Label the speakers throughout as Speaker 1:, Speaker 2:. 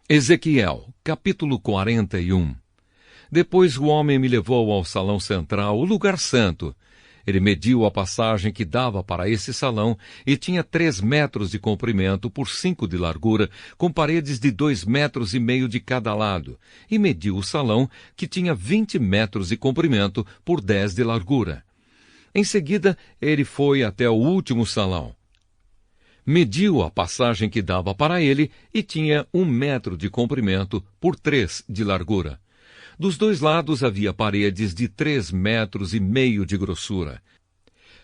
Speaker 1: Ezequiel, capítulo 41. Depois o homem me levou ao salão central, o lugar santo. Ele mediu a passagem que dava para esse salão e tinha 3 metros de comprimento por 5 de largura, com paredes de 2,5 metros de cada lado, e mediu o salão, que tinha 20 metros de comprimento por 10 de largura. Em seguida, ele foi até o último salão. Mediu a passagem que dava para ele e tinha 1 metro de comprimento por 3 de largura. Dos 2 lados havia paredes de 3,5 metros de grossura.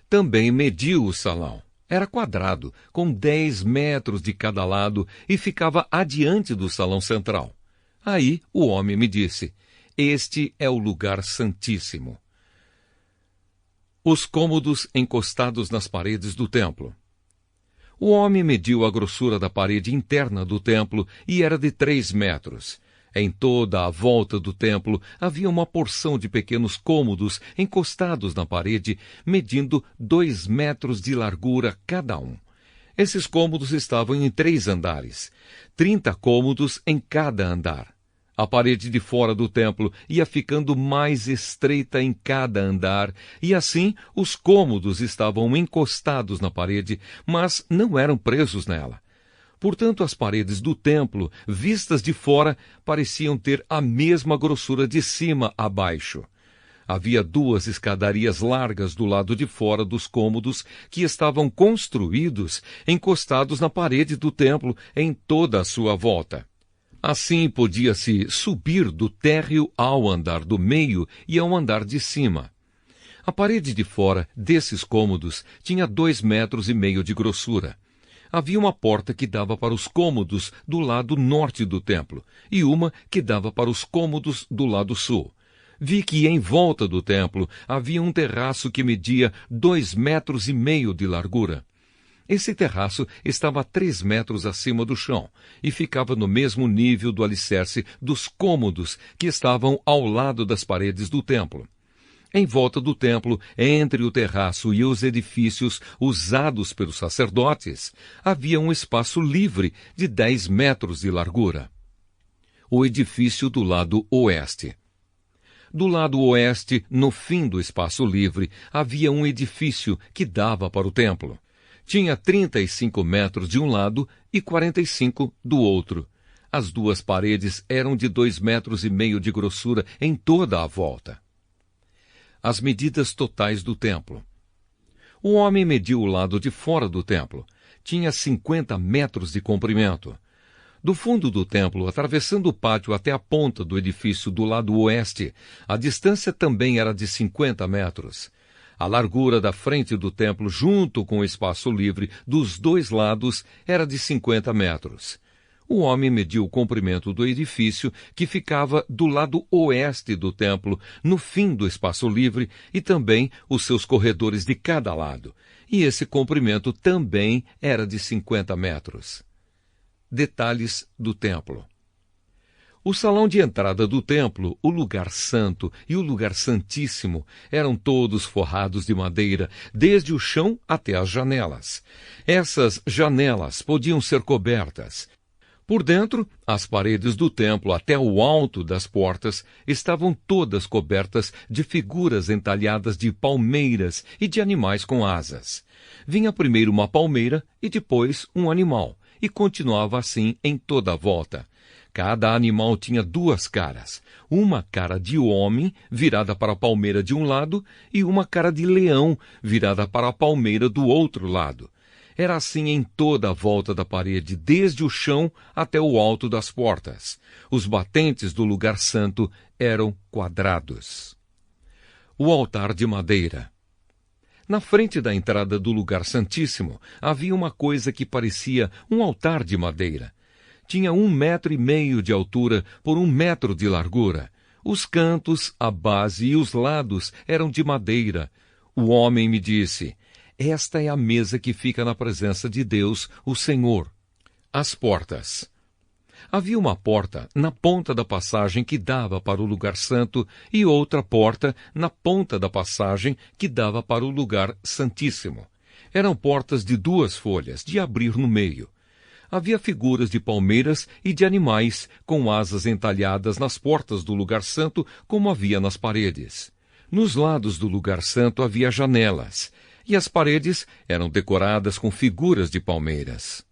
Speaker 1: Também mediu o salão. Era quadrado, com 10 metros de cada lado e ficava adiante do salão central. Aí o homem me disse: "Este é o lugar santíssimo." Os cômodos encostados nas paredes do templo. O homem mediu a grossura da parede interna do templo e era de 3 metros. Em toda a volta do templo havia uma porção de pequenos cômodos encostados na parede, medindo 2 metros de largura cada um. Esses cômodos estavam em 3 andares, 30 cômodos em cada andar. A parede de fora do templo ia ficando mais estreita em cada andar, e assim os cômodos estavam encostados na parede, mas não eram presos nela. Portanto, as paredes do templo, vistas de fora, pareciam ter a mesma grossura de cima a baixo. Havia 2 escadarias largas do lado de fora dos cômodos que estavam construídos, encostados na parede do templo em toda a sua volta. Assim podia-se subir do térreo ao andar do meio e ao andar de cima. A parede de fora desses cômodos tinha 2,5 metros de grossura. Havia uma porta que dava para os cômodos do lado norte do templo e uma que dava para os cômodos do lado sul. Vi que em volta do templo havia um terraço que media 2,5 metros de largura. Esse terraço estava a 3 metros acima do chão e ficava no mesmo nível do alicerce dos cômodos que estavam ao lado das paredes do templo. Em volta do templo, entre o terraço e os edifícios usados pelos sacerdotes, havia um espaço livre de 10 metros de largura. O edifício do lado oeste. Do lado oeste, no fim do espaço livre, havia um edifício que dava para o templo. Tinha 35 metros de um lado e 45 do outro. As 2 paredes eram de 2,5 metros de grossura em toda a volta. As medidas totais do templo. O homem mediu o lado de fora do templo. Tinha 50 metros de comprimento. Do fundo do templo, atravessando o pátio até a ponta do edifício do lado oeste, a distância também era de 50 metros. A largura da frente do templo, junto com o espaço livre dos 2 lados, era de 50 metros. O homem mediu o comprimento do edifício, que ficava do lado oeste do templo, no fim do espaço livre, e também os seus corredores de cada lado. E esse comprimento também era de 50 metros. Detalhes do templo. O salão de entrada do templo, o lugar santo e o lugar santíssimo eram todos forrados de madeira, desde o chão até as janelas. Essas janelas podiam ser cobertas. Por dentro, as paredes do templo até o alto das portas estavam todas cobertas de figuras entalhadas de palmeiras e de animais com asas. Vinha primeiro uma palmeira e depois um animal, e continuava assim em toda a volta. Cada animal tinha 2 caras, uma cara de homem, virada para a palmeira de um lado, e uma cara de leão, virada para a palmeira do outro lado. Era assim em toda a volta da parede, desde o chão até o alto das portas. Os batentes do lugar santo eram quadrados. O altar de madeira. Na frente da entrada do lugar santíssimo, havia uma coisa que parecia um altar de madeira. Tinha 1,5 metro de altura por 1 metro de largura. Os cantos, a base e os lados eram de madeira. O homem me disse: "Esta é a mesa que fica na presença de Deus, o Senhor." As portas. Havia uma porta na ponta da passagem que dava para o lugar santo e outra porta na ponta da passagem que dava para o lugar santíssimo. Eram portas de 2 folhas, de abrir no meio. havia figuras de palmeiras e de animais com asas entalhadas nas portas do lugar santo, como havia nas paredes. Nos lados do lugar santo havia janelas, e as paredes eram decoradas com figuras de palmeiras.